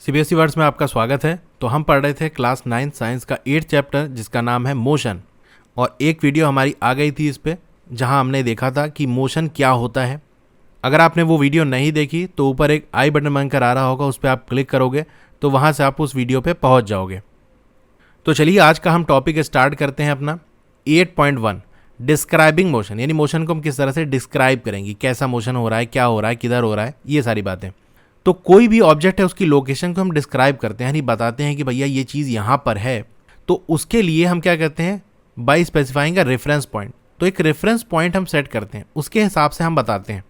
CBSE words में आपका स्वागत है। तो हम पढ़ रहे थे क्लास 9 साइंस का 8th चैप्टर जिसका नाम है मोशन। और एक वीडियो हमारी आ गई थी इस पे, जहां हमने देखा था कि मोशन क्या होता है। अगर आपने वो वीडियो नहीं देखी तो ऊपर एक आई बटन बनकर आ रहा होगा, उस पर आप क्लिक करोगे तो वहां से आप उस वीडियो पे पहुंच जाओगे। तो चलिए आज का हम टॉपिक स्टार्ट करते हैं अपना 8.1 डिस्क्राइबिंग मोशन। यानी मोशन को हम किस तरह से डिस्क्राइब करेंगे, कैसा मोशन हो रहा है, क्या हो रहा है, किधर हो रहा है, ये सारी बातें। तो कोई भी ऑब्जेक्ट है उसकी लोकेशन को हम डिस्क्राइब करते हैं, यानी बताते हैं कि भैया ये चीज़ यहाँ पर है। तो उसके लिए हम क्या करते हैं, by specifying a reference point. तो एक रेफरेंस पॉइंट हम सेट करते हैं, उसके हिसाब से हम बताते हैं।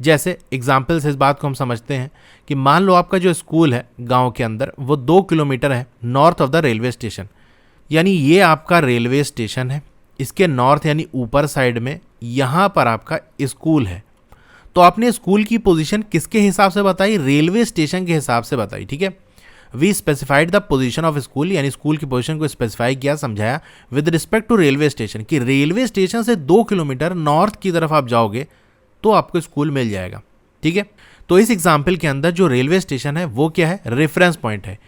जैसे एग्जाम्पल से इस बात को हम समझते हैं कि मान लो आपका जो स्कूल है गांव के अंदर वो 2 किलोमीटर है north of the railway station. यानी ये आपका रेलवे स्टेशन है, इसके नॉर्थ यानी ऊपर साइड में यहाँ पर आपका स्कूल है। तो आपने स्कूल की पोजीशन किसके हिसाब से बताई, रेलवे स्टेशन के हिसाब से बताई। ठीक है, we specified the position of school, यानी स्कूल की पोजीशन को स्पेसिफाई किया, समझाया with respect to railway station कि रेलवे स्टेशन से 2 किलोमीटर नॉर्थ की तरफ आप जाओगे तो आपको स्कूल मिल जाएगा। ठीक है, तो इस एग्जाम्पल के अंदर जो रेलवे स्टेशन है वो क्या है, रेफरेंस पॉइंट है।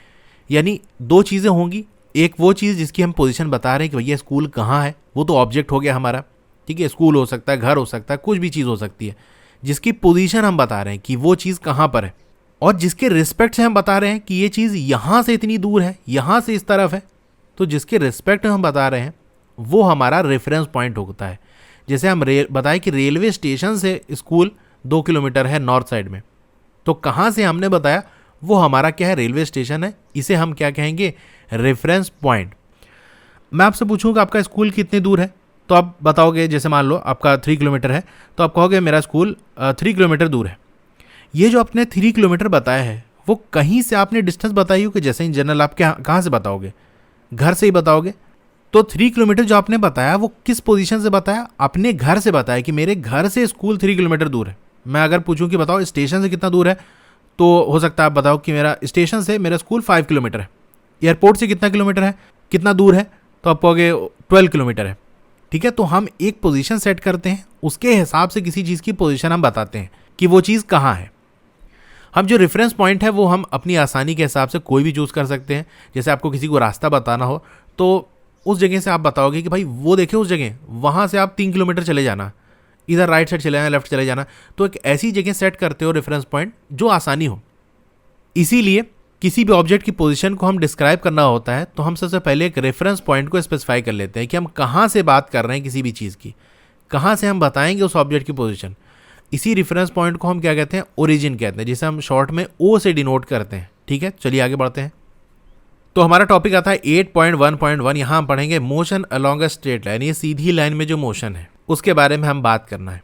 यानी दो चीज़ें होंगी, एक वो चीज़ जिसकी हम पोजीशन बता रहे हैं कि भैया स्कूल कहाँ है, वो तो ऑब्जेक्ट हो गया हमारा। ठीक है, स्कूल हो सकता है, घर हो सकता है, कुछ भी चीज़ हो सकती है जिसकी पोजीशन हम बता रहे हैं कि वो चीज़ कहाँ पर है, और जिसके रिस्पेक्ट से हम बता रहे हैं कि ये चीज़ यहाँ से इतनी दूर है, यहाँ से इस तरफ है। तो जिसके रिस्पेक्ट में हम बता रहे हैं वो हमारा रेफरेंस पॉइंट होता है। जैसे हम बताएं कि रेलवे स्टेशन से स्कूल 2 किलोमीटर है नॉर्थ साइड में, तो कहाँ से हमने बताया वो हमारा क्या है, रेलवे स्टेशन है। इसे हम क्या कहेंगे, रेफरेंस पॉइंट। मैं आपसे पूछूंगा आपका स्कूल कितनी दूर है, तो आप बताओगे, जैसे मान लो आपका 3 किलोमीटर है, तो आप कहोगे मेरा स्कूल 3 किलोमीटर दूर है। ये जो आपने 3 किलोमीटर बताया है वो कहीं से आपने डिस्टेंस बताई हो कि जैसे इन जनरल आप कहाँ से बताओगे, घर से ही बताओगे। तो 3 किलोमीटर जो आपने बताया वो किस पोजीशन से बताया, अपने घर से बताया कि मेरे घर से स्कूल 3 किलोमीटर दूर है। मैं अगर पूछूं कि बताओ स्टेशन से कितना दूर है, तो हो सकता है आप बताओ कि मेरा स्टेशन से मेरा स्कूल 5 किलोमीटर है। एयरपोर्ट से कितना किलोमीटर है, कितना दूर है, तो आप कहोगे 12 किलोमीटर है। ठीक है, तो हम एक पोजीशन सेट करते हैं, उसके हिसाब से किसी चीज़ की पोजीशन हम बताते हैं कि वो चीज़ कहाँ है। हम जो रेफरेंस पॉइंट है वो हम अपनी आसानी के हिसाब से कोई भी चूज़ कर सकते हैं। जैसे आपको किसी को रास्ता बताना हो तो उस जगह से आप बताओगे कि भाई वो देखिए उस जगह, वहाँ से आप 3 किलोमीटर चले जाना, इधर राइट साइड चले जाना, लेफ्ट चले जाना। तो एक ऐसी जगह सेट करते हो रेफरेंस पॉइंट जो आसानी हो। इसीलिए किसी भी ऑब्जेक्ट की पोजीशन को हम डिस्क्राइब करना होता है तो हम सबसे पहले एक रेफरेंस पॉइंट को स्पेसिफाई कर लेते हैं कि हम कहाँ से बात कर रहे हैं, किसी भी चीज़ की कहाँ से हम बताएंगे उस ऑब्जेक्ट की पोजीशन। इसी रेफरेंस पॉइंट को हम क्या कहते हैं, ओरिजिन कहते हैं, जिसे हम शॉर्ट में ओ से डिनोट करते हैं। ठीक है, चलिए आगे बढ़ते हैं। तो हमारा टॉपिक आता है 8.1.1। यहाँ हम पढ़ेंगे motion along a straight line. ये सीधी लाइन में जो मोशन है उसके बारे में हम बात करना है।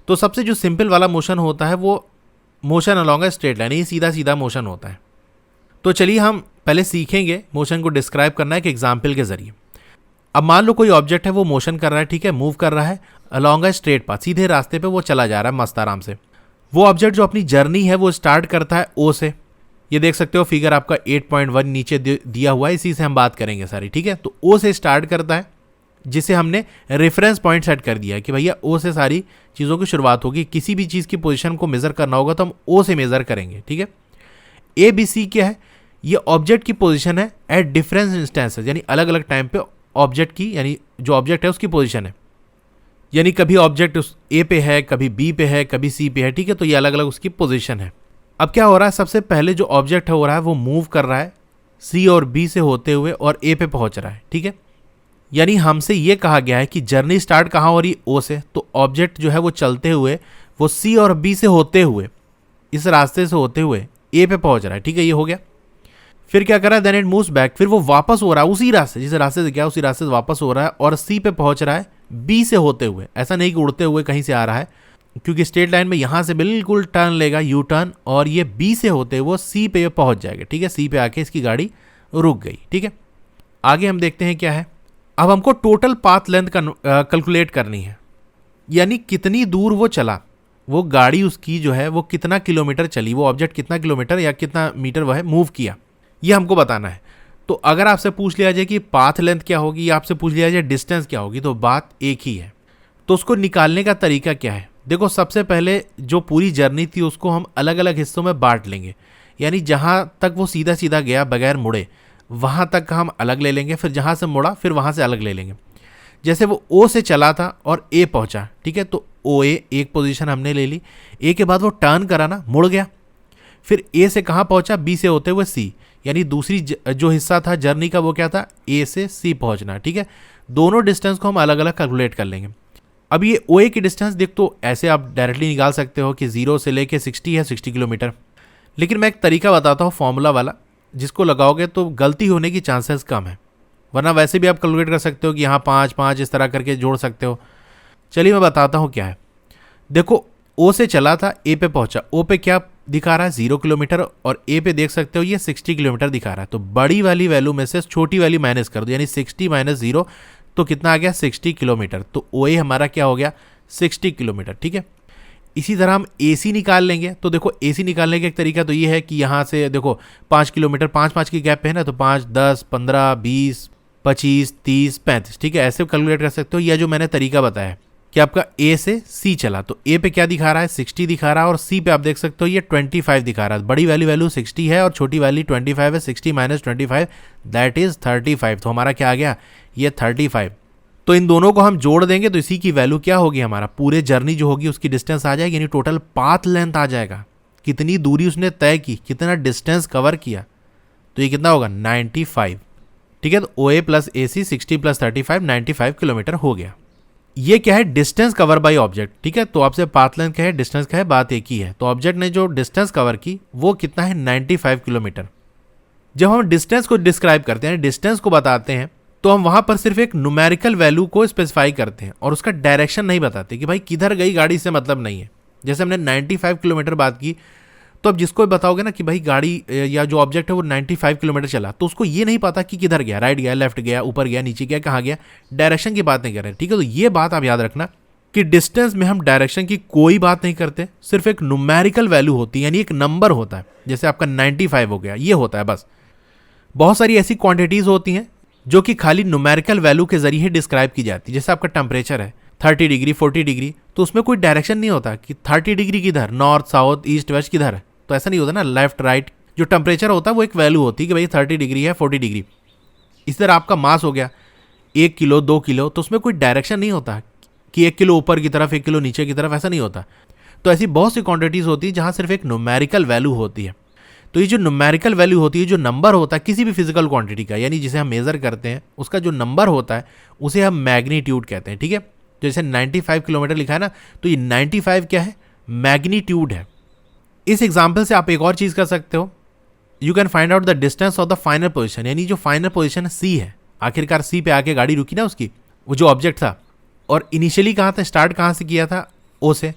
तो सबसे जो सिंपल वाला मोशन होता है वो motion along a straight line, ये सीधा सीधा मोशन होता है। तो चलिए हम पहले सीखेंगे मोशन को डिस्क्राइब करना एक एग्जाम्पल के जरिए। अब मान लो कोई ऑब्जेक्ट है वो मोशन कर रहा है, ठीक है, मूव कर रहा है अलोंग अ स्ट्रेट पाथ, सीधे रास्ते पे वो चला जा रहा है मस्त आराम से। वो ऑब्जेक्ट जो अपनी जर्नी है वो स्टार्ट करता है ओ से। ये देख सकते हो फिगर आपका 8.1 नीचे दिया हुआ है, इसी से हम बात करेंगे सारी। ठीक है, तो ओ से स्टार्ट करता है, जिसे हमने रेफरेंस पॉइंट सेट कर दिया है कि भैया ओ से सारी चीज़ों की शुरुआत होगी। किसी भी चीज़ की पोजीशन को मेज़र करना होगा तो हम ओ से मेज़र करेंगे। ठीक है, ए बी सी क्या है, ये ऑब्जेक्ट की पोजीशन है एट डिफरेंट इंस्टेंसेस, यानी अलग अलग टाइम पे ऑब्जेक्ट की, यानी जो ऑब्जेक्ट है उसकी पोजीशन है। यानी कभी ऑब्जेक्ट उस ए पे है, कभी बी पे है, कभी सी पे है। ठीक है, तो ये अलग अलग उसकी पोजीशन है। अब क्या हो रहा है, सबसे पहले जो ऑब्जेक्ट हो रहा है वो मूव कर रहा है सी और बी से होते हुए और ए पे पहुंच रहा है। ठीक है, यानी हमसे ये कहा गया है कि जर्नी स्टार्ट कहाँ हो रही है, ओ से। तो ऑब्जेक्ट जो है वो चलते हुए वो सी और बी से होते हुए, इस रास्ते से होते हुए ए पे पहुंच रहा है। ठीक है, ये हो गया। फिर क्या कर रहा है, देन इट मूव्स बैक, फिर वो वापस हो रहा है उसी रास्ते, जिस रास्ते से गया उसी रास्ते से वापस हो रहा है और सी पे पहुंच रहा है बी से होते हुए। ऐसा नहीं कि उड़ते हुए कहीं से आ रहा है, क्योंकि स्ट्रेट लाइन में यहाँ से बिल्कुल टर्न लेगा, यू टर्न, और ये बी से होते हुए सी पे पहुंच जाएगा। ठीक है, सी पे आके इसकी गाड़ी रुक गई। ठीक है, आगे हम देखते हैं क्या है। अब हमको टोटल पाथ लेंथ कैलकुलेट करनी है, यानी कितनी दूर वो चला, वो गाड़ी उसकी जो है वो कितना किलोमीटर चली, वो ऑब्जेक्ट कितना किलोमीटर या कितना मीटर वह मूव किया, ये हमको बताना है। तो अगर आपसे पूछ लिया जाए कि पाथ लेंथ क्या होगी या आपसे पूछ लिया जाए डिस्टेंस क्या होगी, तो बात एक ही है। तो उसको निकालने का तरीका क्या है, देखो सबसे पहले जो पूरी जर्नी थी उसको हम अलग अलग हिस्सों में बांट लेंगे। यानी जहाँ तक वो सीधा सीधा गया बगैर मुड़े वहाँ तक का हम अलग ले लेंगे, फिर जहाँ से मुड़ा फिर वहाँ से अलग ले लेंगे। जैसे वो ओ से चला था और ए पहुँचा, ठीक है, तो ओ ए एक पोजीशन हमने ले ली। ए के बाद वो टर्न करा ना, मुड़ गया, फिर ए से कहाँ पहुँचा, बी से होते हुए सी, यानी दूसरी जो हिस्सा था जर्नी का वो क्या था, ए से सी पहुँचना, ठीक है। दोनों डिस्टेंस को हम अलग अलग कैलकुलेट कर लेंगे। अब ये ओ ए की डिस्टेंस देख, तो ऐसे आप डायरेक्टली निकाल सकते हो कि 0 से लेके 60 है, 60 किलोमीटर। लेकिन मैं एक तरीका बताता हूँ फॉर्मूला वाला, जिसको लगाओगे तो गलती होने की चांसेस कम है, वरना वैसे भी आप कैलकुलेट कर सकते हो कि यहाँ 5 5 इस तरह करके जोड़ सकते हो। चलिए मैं बताता हूँ क्या है। देखो ओ से चला था, ए पे पहुँचा, ओ पे क्या दिखा रहा है 0 किलोमीटर, और ए पे देख सकते हो ये 60 किलोमीटर दिखा रहा है। तो बड़ी वाली वैल्यू में से छोटी वाली माइनस कर दो, यानी 60 माइनस 0 तो कितना आ गया, 60 किलोमीटर। तो ओ ए हमारा क्या हो गया, 60 किलोमीटर, ठीक है। इसी तरह हम AC निकाल लेंगे। तो देखो AC निकालने का एक तरीका तो ये है कि यहाँ से देखो 5 किलोमीटर 5 की गैप पे है ना, तो 5 10 15 20 25 30 35, ठीक है, ऐसे कैलकुलेट कर सकते हो। या जो मैंने तरीका बताया कि आपका A से C चला, तो A पे क्या दिखा रहा है, 60 दिखा रहा है, और C पे आप देख सकते हो ये 25 दिखा रहा है। बड़ी वाली वैल्यू 60 है और छोटी वाली 25 है। 60 माइनस 25 दैट इज 35। तो हमारा क्या आ गया, ये 35। तो इन दोनों को हम जोड़ देंगे तो इसी की वैल्यू क्या होगी, हमारा पूरे जर्नी जो होगी उसकी डिस्टेंस आ जाएगी, यानी टोटल पाथ लेंथ आ जाएगा, कितनी दूरी उसने तय की, कितना डिस्टेंस कवर किया। तो ये कितना होगा, 95, ठीक है। तो OA plus AC 60 plus 35 95 kilometre हो गया। ये क्या है, डिस्टेंस कवर बाय ऑब्जेक्ट, ठीक है। तो आपसे पाथ लेंथ क्या है, डिस्टेंस क्या है, बात एक ही है। तो ऑब्जेक्ट ने जो डिस्टेंस कवर की वो कितना है, 95 किलोमीटर। जब हम डिस्टेंस को डिस्क्राइब करते हैं, डिस्टेंस को बताते हैं, तो हम वहां पर सिर्फ एक न्यूमेरिकल वैल्यू को स्पेसिफाई करते हैं और उसका डायरेक्शन नहीं बताते कि भाई किधर गई गाड़ी, से मतलब नहीं है। जैसे हमने 95 किलोमीटर बात की, तो अब जिसको बताओगे ना कि भाई गाड़ी या जो ऑब्जेक्ट है वो 95 किलोमीटर चला, तो उसको ये नहीं पता कि किधर गया, राइट गया, लेफ्ट गया, ऊपर गया, नीचे गया, कहाँ गया, डायरेक्शन की बात नहीं कर रहे, ठीक है। तो ये बात आप याद रखना कि डिस्टेंस में हम डायरेक्शन की कोई बात नहीं करते, सिर्फ एक न्यूमेरिकल वैल्यू होती है, यानी एक नंबर होता है। जैसे आपका 95 हो गया, ये होता है बस। बहुत सारी ऐसी क्वांटिटीज होती हैं जो कि खाली न्यूमेरिकल वैल्यू के जरिए ही डिस्क्राइब की जाती है। जैसे आपका टेम्परेचर है 30 डिग्री 40 डिग्री, तो उसमें कोई डायरेक्शन नहीं होता कि 30 डिग्री किधर, नॉर्थ साउथ ईस्ट वेस्ट किधर है, तो ऐसा नहीं होता ना, लेफ्ट राइट। जो टेम्परेचर होता है वो एक वैल्यू होती है कि भाई 30 डिग्री है 40 डिग्री। इस तरह आपका मास हो गया 1 किलो 2 किलो, तो उसमें कोई डायरेक्शन नहीं होता कि 1 किलो ऊपर की तरफ 1 किलो नीचे की तरफ, ऐसा नहीं होता। तो ऐसी बहुत सी क्वांटिटीज होती है जहाँ सिर्फ एक न्यूमेरिकल वैल्यू होती है। तो ये जो न्यूमेरिकल वैल्यू होती है, जो नंबर होता है किसी भी फिजिकल क्वांटिटी का, यानी जिसे हम मेजर करते हैं, उसका जो नंबर होता है उसे हम मैग्नीट्यूड कहते हैं, ठीक है। जैसे 95 किलोमीटर लिखा है ना, तो ये 95 क्या है, मैग्नीट्यूड है। इस एग्जाम्पल से आप एक और चीज कर सकते हो, you can find out the distance of the final position, यानी जो फाइनल पोजिशन सी है, आखिरकार सी पे आके गाड़ी रुकी ना उसकी, वो जो ऑब्जेक्ट था, और इनिशियली कहाँ था, स्टार्ट कहाँ से किया था, ओ से।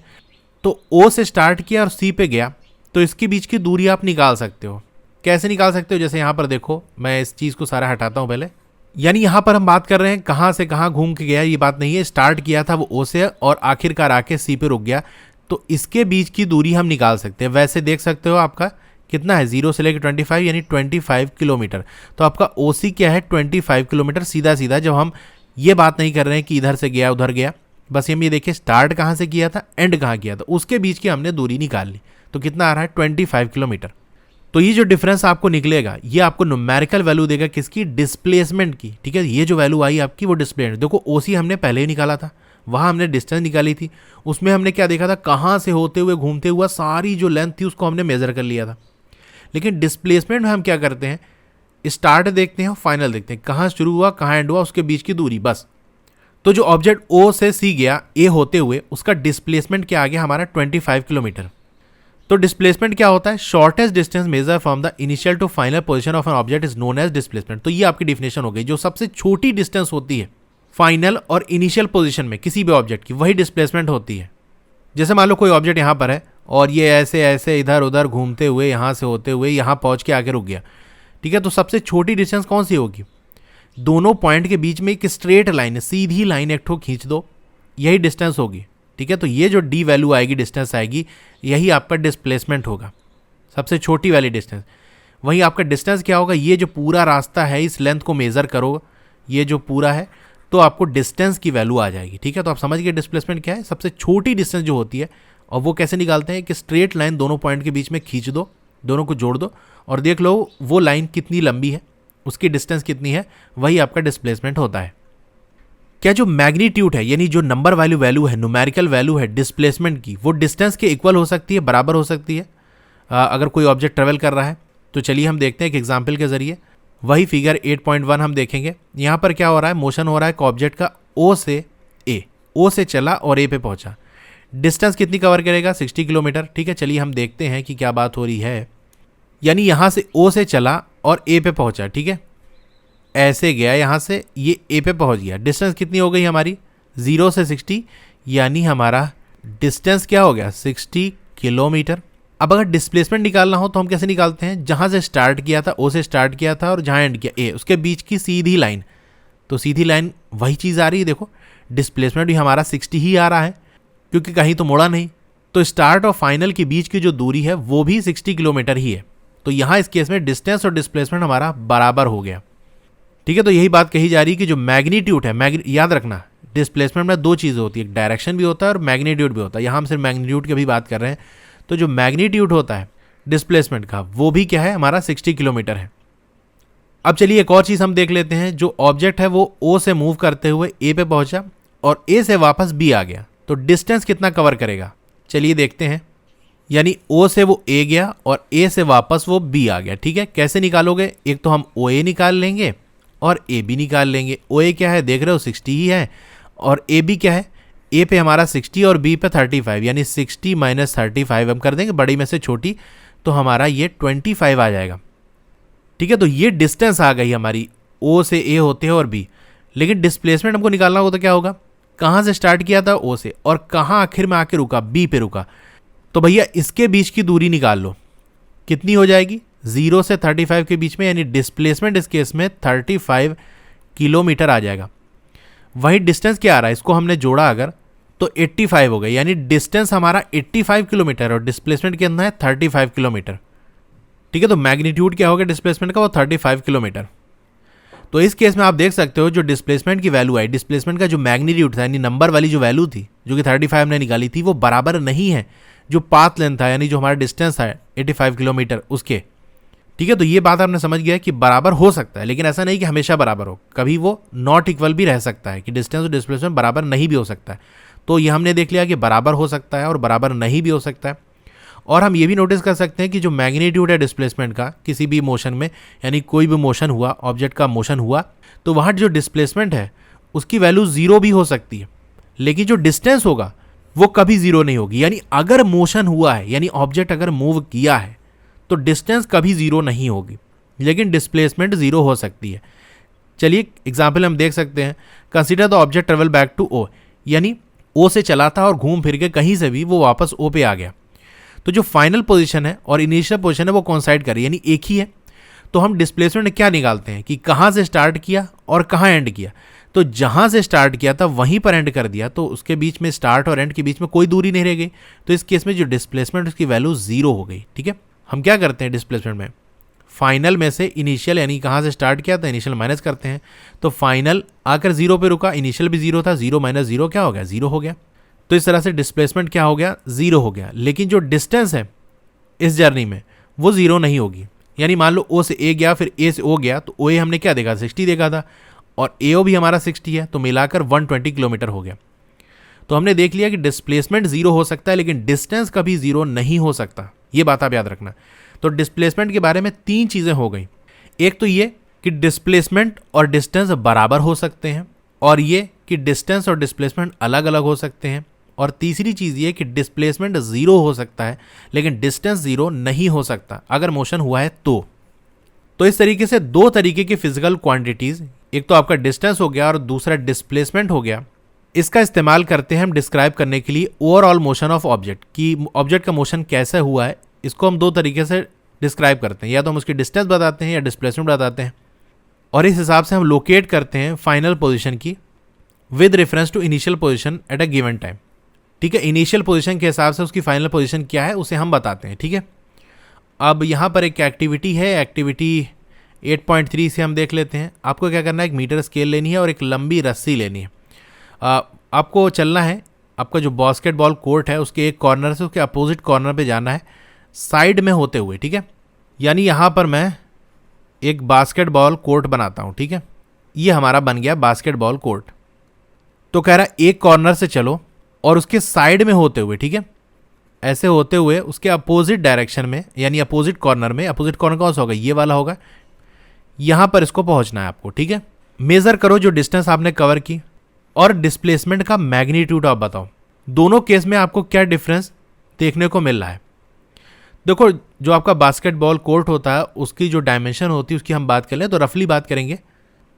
तो ओ से स्टार्ट किया और सी पे गया, तो इसके बीच की दूरी आप निकाल सकते हो। कैसे निकाल सकते हो, जैसे यहाँ पर देखो, मैं इस चीज़ को सारा हटाता हूँ पहले। यानी यहाँ पर हम बात कर रहे हैं कहाँ से कहाँ घूम के गया, ये बात नहीं है। स्टार्ट किया था वो ओ से और आखिरकार आके सी पे रुक गया, तो इसके बीच की दूरी हम निकाल सकते हैं। वैसे देख सकते हो आपका कितना है, 0 से लेकर 25 यानी 25 किलोमीटर। तो आपका OC क्या है, 25 किलोमीटर सीधा सीधा। जब हम ये बात नहीं कर रहे हैं कि इधर से गया उधर गया, बस हम ये देखिए स्टार्ट कहाँ से किया था, एंड कहाँ किया था, उसके बीच की हमने दूरी निकाल ली। तो कितना आ रहा है, 25 किलोमीटर। तो ये जो डिफरेंस आपको निकलेगा, ये आपको न्यूमेरिकल वैल्यू देगा किसकी, डिस्प्लेसमेंट की, ठीक है। ये जो वैल्यू आई आपकी वो डिस्प्लेसमेंट। देखो OC हमने पहले ही निकाला था, वहाँ हमने डिस्टेंस निकाली थी, उसमें हमने क्या देखा था, कहाँ से होते हुए घूमते हुआ सारी जो लेंथ थी उसको हमने मेजर कर लिया था। लेकिन डिस्प्लेसमेंट में हम क्या करते हैं, स्टार्ट देखते हैं और फाइनल देखते हैं, कहाँ शुरू हुआ कहाँ एंड हुआ, उसके बीच की दूरी बस। तो जो ऑब्जेक्ट O से C गया A होते हुए, उसका डिस्प्लेसमेंट क्या आ गया हमारा, 25 किलोमीटर। तो डिस्प्लेसमेंट क्या होता है, shortest distance measure from the initial to final position of an object is known as displacement. तो ये आपकी डिफिनेशन हो गई, जो सबसे छोटी डिस्टेंस होती है फाइनल और इनिशियल पोजीशन में किसी भी ऑब्जेक्ट की, वही डिस्प्लेसमेंट होती है। जैसे मान लो कोई ऑब्जेक्ट यहाँ पर है और ये ऐसे ऐसे इधर उधर घूमते हुए यहाँ से होते हुए यहाँ पहुँच के आगे रुक गया, ठीक है। तो सबसे छोटी डिस्टेंस कौन सी होगी, दोनों पॉइंट के बीच में एक स्ट्रेट लाइन है, सीधी लाइन एक ठो खींच दो, यही डिस्टेंस होगी, ठीक है। तो ये जो D वैल्यू आएगी, डिस्टेंस आएगी, यही आपका डिस्प्लेसमेंट होगा, सबसे छोटी वाली डिस्टेंस। वहीं आपका डिस्टेंस क्या होगा, ये जो पूरा रास्ता है इस लेंथ को मेजर करो, ये जो पूरा है, तो आपको डिस्टेंस की वैल्यू आ जाएगी, ठीक है। तो आप समझ गए डिस्प्लेसमेंट क्या है, सबसे छोटी डिस्टेंस जो होती है। और वो कैसे निकालते हैं कि स्ट्रेट लाइन दोनों पॉइंट के बीच में खींच दो, दोनों को जोड़ दो और देख लो वो लाइन कितनी लंबी है, उसकी डिस्टेंस कितनी है, वही आपका डिस्प्लेसमेंट होता है। क्या जो मैग्नीट्यूड है यानी जो नंबर वाली वैल्यू है, न्यूमेरिकल वैल्यू है डिस्प्लेसमेंट की, वो डिस्टेंस के इक्वल हो सकती है, बराबर हो सकती है अगर कोई ऑब्जेक्ट ट्रेवल कर रहा है? तो चलिए हम देखते हैं एक एग्जाम्पल के जरिए। वही फिगर 8.1 हम देखेंगे। यहाँ पर क्या हो रहा है, मोशन हो रहा है ऑब्जेक्ट का ओ से ए, ओ से चला और ए पे पहुंचा। डिस्टेंस कितनी कवर करेगा? 60 किलोमीटर। ठीक है, चलिए हम देखते हैं कि क्या बात हो रही है। यानी यहाँ से ओ से चला और ए पे पहुंचा। ठीक है, ऐसे गया, यहाँ से ये ए पे पहुंच गया। डिस्टेंस कितनी हो गई हमारी? 0 से 60, यानी हमारा डिस्टेंस क्या हो गया? 60 किलोमीटर। अब अगर डिस्प्लेसमेंट निकालना हो तो हम कैसे निकालते हैं? जहाँ से स्टार्ट किया था, ओ से स्टार्ट किया था और जहाँ एंड किया ए, उसके बीच की सीधी लाइन। तो सीधी लाइन वही चीज़ आ रही है। देखो डिस्प्लेसमेंट भी हमारा 60 ही आ रहा है क्योंकि कहीं तो मुड़ा नहीं। तो स्टार्ट और फाइनल के बीच की जो दूरी है वो भी 60 किलोमीटर ही है। तो यहाँ इस केस में डिस्टेंस और डिस्प्लेसमेंट हमारा बराबर हो गया। ठीक है, तो यही बात कही जा रही है कि जो मैग्नीट्यूड है, याद रखना डिस्प्लेसमेंट में दो चीज़ें होती है, एक डायरेक्शन भी होता है और मैग्नीट्यूड भी होता है। यहाँ हम सिर्फ मैग्नीट्यूड की भी बात कर रहे हैं। तो जो मैग्नीट्यूड होता है डिस्प्लेसमेंट का वो भी क्या है? हमारा 60 किलोमीटर है। अब चलिए एक और चीज़ हम देख लेते हैं। जो ऑब्जेक्ट है वो ओ से मूव करते हुए ए पे पहुंचा और ए से वापस बी आ गया, तो डिस्टेंस कितना कवर करेगा? चलिए देखते हैं। यानी ओ से वो ए गया और ए से वापस वो बी आ गया। ठीक है, कैसे निकालोगे? एक तो हम ओ ए निकाल लेंगे और ए बी निकाल लेंगे। ओ ए क्या है देख रहे हो? 60 ही है। और ए बी क्या है? ए पे हमारा 60 और बी पे 35, यानी 60 माइनस 35 हम कर देंगे बड़ी में से छोटी, तो हमारा ये 25 आ जाएगा। ठीक है, तो ये डिस्टेंस आ गई हमारी ओ से ए होते हैं और बी। लेकिन डिस्प्लेसमेंट हमको निकालना होगा तो क्या होगा? कहाँ से स्टार्ट किया था? ओ से, और कहाँ आखिर में आके रुका? बी पे रुका। तो भैया इसके बीच की दूरी निकाल लो, कितनी हो जाएगी? 0 से 35 के बीच में, यानी डिस्प्लेसमेंट इस केस में 35 किलोमीटर आ जाएगा। वही डिस्टेंस क्या आ रहा है, इसको हमने जोड़ा अगर तो 85 हो गई, यानी डिस्टेंस हमारा 85 किलोमीटर और डिस्प्लेसमेंट कितना है? 35 किलोमीटर। ठीक है, तो मैग्नीट्यूड क्या होगा डिस्प्लेसमेंट का? वो 35 किलोमीटर। तो इस केस में आप देख सकते हो जो डिस्प्लेसमेंट की वैल्यू आई, डिस्प्लेसमेंट का जो मैग्नीट्यूड था यानी नंबर वाली जो वैल्यू थी जो कि 35 हमने निकाली थी, वो बराबर नहीं है जो पाथ लेंथ था यानी जो हमारा डिस्टेंस है 85 किलोमीटर उसके। ठीक है, तो ये बात आपने समझ गया कि बराबर हो सकता है, लेकिन ऐसा नहीं कि हमेशा बराबर हो, कभी वो नॉट इक्वल भी रह सकता है कि डिस्टेंस और डिस्प्लेसमेंट बराबर नहीं भी हो सकता है। तो ये हमने देख लिया कि बराबर हो सकता है और बराबर नहीं भी हो सकता है। और हम ये भी नोटिस कर सकते हैं कि जो मैग्नीट्यूड है डिस्प्लेसमेंट का किसी भी मोशन में, यानी कोई भी मोशन हुआ, ऑब्जेक्ट का मोशन हुआ, तो वहाँ जो डिस्प्लेसमेंट है उसकी वैल्यू 0 भी हो सकती है, लेकिन जो डिस्टेंस होगा वो कभी 0 नहीं होगी। यानी अगर मोशन हुआ है, यानी ऑब्जेक्ट अगर मूव किया है, तो डिस्टेंस कभी 0 नहीं होगी, लेकिन डिस्प्लेसमेंट 0 हो सकती है। चलिए एग्जाम्पल हम देख सकते हैं। Consider the object travel back to O, यानी ओ से चला था और घूम फिर के कहीं से भी वो वापस ओ पे आ गया। तो जो फाइनल पोजीशन है और इनिशियल पोजीशन है वो कोइंसाइड कर रही है, यानी एक ही है। तो हम डिस्प्लेसमेंट में क्या निकालते हैं कि कहाँ से स्टार्ट किया और कहाँ एंड किया। तो जहाँ से स्टार्ट किया था वहीं पर एंड कर दिया, तो उसके बीच में, स्टार्ट और एंड के बीच में कोई दूरी नहीं रह गई। तो इस केस में जो डिस्प्लेसमेंट उसकी वैल्यू 0 हो गई। ठीक है, हम क्या करते हैं डिस्प्लेसमेंट में, फाइनल में से इनिशियल यानी कहाँ से स्टार्ट किया था इनिशियल माइनस करते हैं। तो फाइनल आकर 0 पे रुका, इनिशियल भी 0 था, 0 माइनस 0 क्या हो गया? 0 हो गया। तो इस तरह से डिस्प्लेसमेंट क्या हो गया? 0 हो गया। लेकिन जो डिस्टेंस है इस जर्नी में वो 0 नहीं होगी। यानी मान लो ओ से ए गया, फिर ए से ओ गया, तो ओ ए हमने क्या देखा? 60 देखा था, और ए ओ भी हमारा 60 है, तो मिलाकर 120 किलोमीटर हो गया। तो हमने देख लिया कि डिस्प्लेसमेंट 0 हो सकता है लेकिन डिस्टेंस कभी 0 नहीं हो सकता। ये बात आप याद रखना। तो डिस्प्लेसमेंट के बारे में 3 चीज़ें हो गई। एक तो ये कि डिस्प्लेसमेंट और डिस्टेंस बराबर हो सकते हैं, और ये कि डिस्टेंस और डिस्प्लेसमेंट अलग अलग हो सकते हैं, और तीसरी चीज़ ये कि डिस्प्लेसमेंट 0 हो सकता है लेकिन डिस्टेंस 0 नहीं हो सकता अगर मोशन हुआ है तो इस तरीके से 2 तरीके की फिजिकल क्वांटिटीज़, एक तो आपका डिस्टेंस हो गया और दूसरा डिस्प्लेसमेंट हो गया, इसका इस्तेमाल करते हैं हम डिस्क्राइब करने के लिए ओवरऑल मोशन ऑफ ऑब्जेक्ट, कि ऑब्जेक्ट का मोशन कैसे हुआ है। इसको हम 2 तरीके से डिस्क्राइब करते हैं, या तो हम उसकी डिस्टेंस बताते हैं या डिस्प्लेसमेंट बताते हैं, और इस हिसाब से हम लोकेट करते हैं फाइनल पोजीशन की with reference to initial position at a given time. ठीक है, इनिशियल पोजीशन के हिसाब से उसकी फाइनल पोजीशन क्या है उसे हम बताते हैं। ठीक है, अब यहाँ पर एक एक्टिविटी है, एक्टिविटी 8.3 से हम देख लेते हैं। आपको क्या करना है, एक मीटर स्केल लेनी है और एक लंबी रस्सी लेनी है। आपको चलना है, आपका जो बास्केटबॉल कोर्ट है उसके एक कॉर्नर से उसके अपोजिट कॉर्नर पे जाना है, साइड में होते हुए, ठीक है। यानी यहाँ पर मैं एक बास्केटबॉल कोर्ट बनाता हूँ, ठीक है। ये हमारा बन गया बास्केटबॉल कोर्ट। तो कह रहा है एक कॉर्नर से चलो और उसके साइड में होते हुए, ठीक है, ऐसे होते हुए उसके अपोजिट डायरेक्शन में, यानी अपोजिट कॉर्नर में, अपोजिट कॉर्नर कौन सा होगा, ये वाला होगा, यहाँ पर इसको पहुँचना है आपको, ठीक है। मेज़र करो जो डिस्टेंस आपने कवर की और डिस्प्लेसमेंट का मैग्नीट्यूड आप बताओ। दोनों केस में आपको क्या डिफरेंस देखने को मिल रहा है। देखो, जो आपका बास्केटबॉल कोर्ट होता है उसकी जो डायमेंशन होती है उसकी हम बात कर लें तो रफली बात करेंगे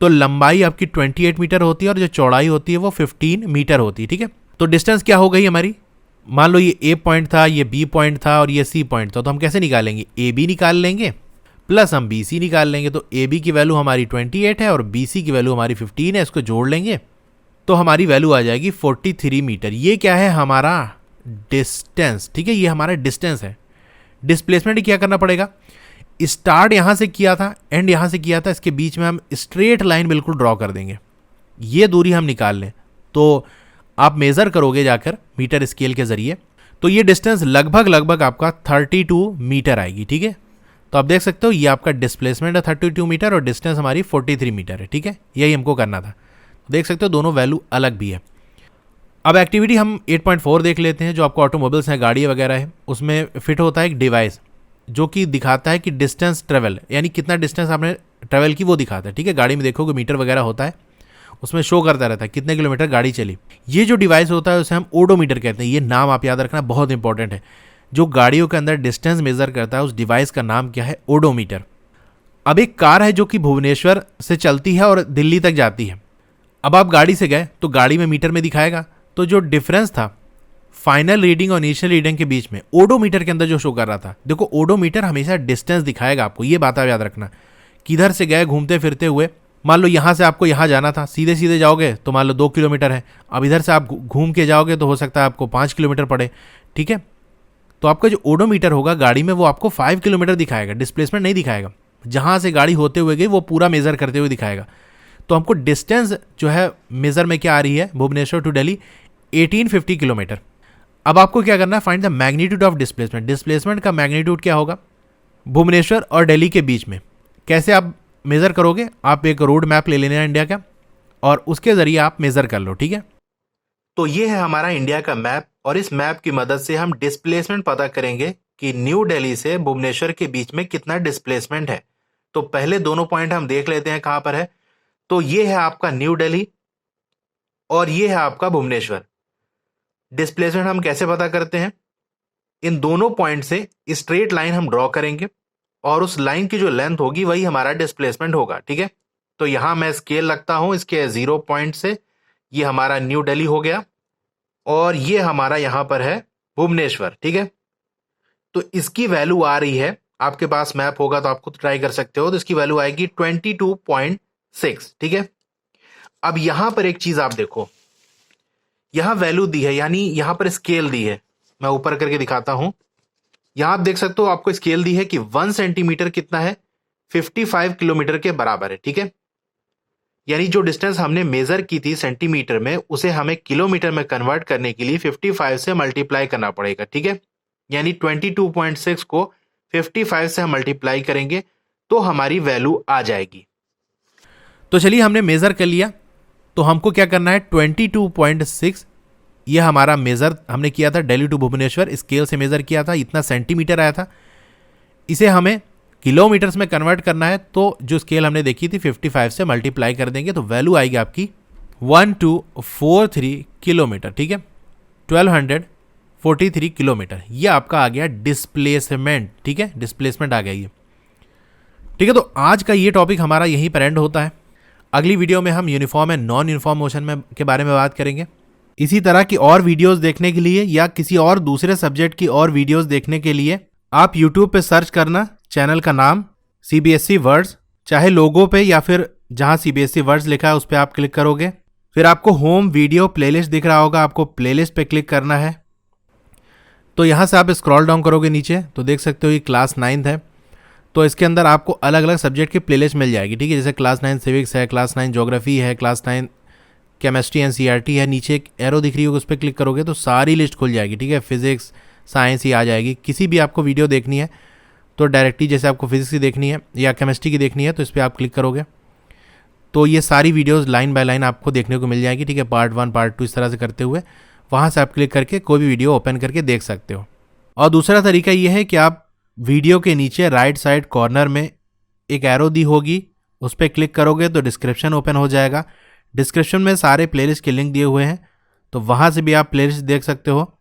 तो लंबाई आपकी 28 मीटर होती है और जो चौड़ाई होती है वो 15 मीटर होती है, ठीक है। तो डिस्टेंस क्या हो गई हमारी, मान लो ये ए पॉइंट था, ये बी पॉइंट था और ये सी पॉइंट था, तो हम कैसे निकालेंगे, ए बी निकाल लेंगे प्लस हम बी सी निकाल लेंगे। तो ए बी की वैल्यू हमारी 28 है और बी सी की वैल्यू हमारी 15 है, इसको जोड़ लेंगे तो हमारी वैल्यू आ जाएगी 43 मीटर। ये क्या है, हमारा डिस्टेंस, ठीक है, ये हमारा डिस्टेंस है। डिस्प्लेसमेंट क्या करना पड़ेगा, स्टार्ट यहाँ से किया था, एंड यहाँ से किया था, इसके बीच में हम स्ट्रेट लाइन बिल्कुल ड्रॉ कर देंगे, ये दूरी हम निकाल लें तो आप मेज़र करोगे जाकर मीटर स्केल के ज़रिए, तो ये डिस्टेंस लगभग आपका 32 मीटर आएगी, ठीक है। तो आप देख सकते हो ये आपका डिस्प्लेसमेंट है 32 मीटर और डिस्टेंस हमारी 43 मीटर है, ठीक है। यही हमको करना था। देख सकते हो दोनों वैल्यू अलग भी है। अब एक्टिविटी हम 8.4 देख लेते हैं, जो आपको ऑटोमोबाइल्स हैं, गाड़ी वगैरह है, उसमें फिट होता है एक डिवाइस जो कि दिखाता है कि डिस्टेंस ट्रेवल, यानी कितना डिस्टेंस आपने ट्रेवल की वो दिखाता है, ठीक है। गाड़ी में देखोगे मीटर वगैरह होता है, उसमें शो करता रहता है कितने किलोमीटर गाड़ी चली। ये जो डिवाइस होता है उसे हम ओडोमीटर कहते हैं। ये नाम आप याद रखना, बहुत इंपॉर्टेंट है। जो गाड़ियों के अंदर डिस्टेंस मेजर करता है उस डिवाइस का नाम क्या है, ओडोमीटर। अब एक कार है जो कि भुवनेश्वर से चलती है और दिल्ली तक जाती है। अब आप गाड़ी से गए तो गाड़ी में मीटर में दिखाएगा, तो जो डिफरेंस था फाइनल रीडिंग और इनिशियल रीडिंग के बीच में ओडोमीटर के अंदर जो शो कर रहा था, देखो ओडोमीटर हमेशा डिस्टेंस दिखाएगा आपको, ये बात आप याद रखना। किधर से गए घूमते फिरते हुए, मान लो यहाँ से आपको यहाँ जाना था, सीधे सीधे जाओगे तो मान लो 2 किलोमीटर है, अब इधर से आप घूम के जाओगे तो हो सकता है आपको 5 किलोमीटर पड़े, ठीक है। तो आपका जो ओडोमीटर होगा गाड़ी में वो आपको 5 किलोमीटर दिखाएगा, डिस्प्लेसमेंट नहीं दिखाएगा। जहाँ से गाड़ी होते हुए गई वो पूरा मेज़र करते हुए दिखाएगा। तो हमको डिस्टेंस जो है मेज़र में क्या आ रही है, भुवनेश्वर टू दिल्ली 1850 किलोमीटर। अब आपको क्या करना है, find the magnitude of displacement. Displacement का मैग्नीट्यूड क्या होगा भुवनेश्वर और दिल्ली के बीच में। कैसे आप मेज़र करोगे, आप एक रोड मैप ले लेना है इंडिया का और उसके ज़रिए आप मेज़र कर लो, ठीक है। तो ये है हमारा इंडिया का मैप और इस मैप की मदद से हम डिस्प्लेसमेंट पता करेंगे कि न्यू दिल्ली से भुवनेश्वर के बीच में कितना डिस्प्लेसमेंट है। तो पहले दोनों पॉइंट हम देख लेते हैं कहाँ पर है। तो ये है आपका न्यू दिल्ली और ये है आपका भुवनेश्वर। डिस्प्लेसमेंट हम कैसे पता करते हैं, इन दोनों पॉइंट से स्ट्रेट लाइन हम ड्रॉ करेंगे और उस लाइन की जो लेंथ होगी वही हमारा डिस्प्लेसमेंट होगा, ठीक है। तो यहां मैं स्केल लगता हूं इसके 0 पॉइंट से, ये हमारा न्यू दिल्ली हो गया और ये हमारा यहां पर है भुवनेश्वर, ठीक है। तो इसकी वैल्यू आ रही है, आपके पास मैप होगा तो आपको ट्राई कर सकते हो, तो इसकी वैल्यू आएगी 22.6, ठीक है। अब यहां पर एक चीज आप देखो, यहां वैल्यू दी है, यानी यहां पर स्केल दी है। मैं ऊपर करके दिखाता हूं, यहां आप देख सकते हो आपको स्केल दी है कि 1 सेंटीमीटर कितना है, 55 किलोमीटर के बराबर है, ठीक है। यानी जो डिस्टेंस हमने मेजर की थी सेंटीमीटर में उसे हमें किलोमीटर में कन्वर्ट करने के लिए 55 से मल्टीप्लाई करना पड़ेगा, ठीक है। यानी 22.6 को 55 से हम मल्टीप्लाई करेंगे तो हमारी वैल्यू आ जाएगी। तो चलिए हमने मेजर कर लिया, तो हमको क्या करना है 22.6, ये हमारा मेजर हमने किया था दिल्ली टू भुवनेश्वर, स्केल से मेजर किया था, इतना सेंटीमीटर आया था। इसे हमें किलोमीटर्स में कन्वर्ट करना है, तो जो स्केल हमने देखी थी 55 से मल्टीप्लाई कर देंगे तो वैल्यू आएगी आपकी 1243 किलोमीटर, ठीक है, 1243 किलोमीटर। ये आपका आ गया डिस्प्लेसमेंट, ठीक है, डिस्प्लेसमेंट आ गया ये, ठीक है। तो आज का ये टॉपिक हमारा यहीं पर एंड होता है। अगली वीडियो में हम uniform and non uniform motion में के बारे में बात करेंगे। इसी तरह की और वीडियोस देखने के लिए या किसी और दूसरे सब्जेक्ट की और वीडियोस देखने के लिए आप YouTube पे सर्च करना चैनल का नाम CBSE वर्ड्स, चाहे लोगो पे या फिर जहाँ CBSE वर्ड्स लिखा है उस पर आप क्लिक करोगे, फिर आपको होम वीडियो प्लेलिस्ट दिख रहा होगा, आपको प्लेलिस्ट पे क्लिक करना है। तो यहाँ से आप स्क्रॉल डाउन करोगे नीचे तो देख सकते हो ये क्लास 9th है, तो इसके अंदर आपको अलग अलग सब्जेक्ट की प्लेलिस्ट मिल जाएगी, ठीक है। जैसे क्लास 9 सिविक्स है, क्लास 9 ज्योग्राफी है, क्लास 9 केमिस्ट्री NCERT है। नीचे एक एरो दिख रही होगी उस पर क्लिक करोगे तो सारी लिस्ट खुल जाएगी, ठीक है। फिजिक्स, साइंस ही आ जाएगी। किसी भी आपको वीडियो देखनी है तो डायरेक्टली, जैसे आपको फिजिक्स की देखनी है या केमिस्ट्री की देखनी है तो इस पर आप क्लिक करोगे तो ये सारी वीडियोस लाइन बाय लाइन आपको देखने को मिल जाएगी। ठीक है, पार्ट 1 पार्ट 2 इस तरह से करते हुए वहाँ से आप क्लिक करके कोई भी वीडियो ओपन करके देख सकते हो। और दूसरा तरीका ये है कि आप वीडियो के नीचे राइट साइड कॉर्नर में एक एरो दी होगी, उस पर क्लिक करोगे तो डिस्क्रिप्शन ओपन हो जाएगा। डिस्क्रिप्शन में सारे प्लेलिस्ट के लिंक दिए हुए हैं, तो वहाँ से भी आप प्लेलिस्ट देख सकते हो।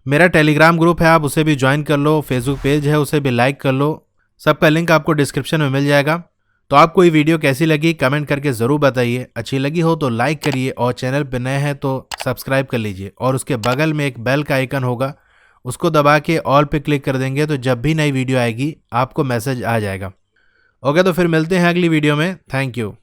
मेरा टेलीग्राम ग्रुप है, आप उसे भी ज्वाइन कर लो। फेसबुक पेज है, उसे भी लाइक कर लो। सबका लिंक आपको डिस्क्रिप्शन में मिल जाएगा। तो आपको ये वीडियो कैसी लगी कमेंट करके ज़रूर बताइए। अच्छी लगी हो तो लाइक करिए और चैनल पर नए हैं तो सब्सक्राइब कर लीजिए। और उसके बगल में एक बेल का आइकन होगा, उसको दबा के ऑल पे क्लिक कर देंगे तो जब भी नई वीडियो आएगी आपको मैसेज आ जाएगा। ओके, तो फिर मिलते हैं अगली वीडियो में। Thank you.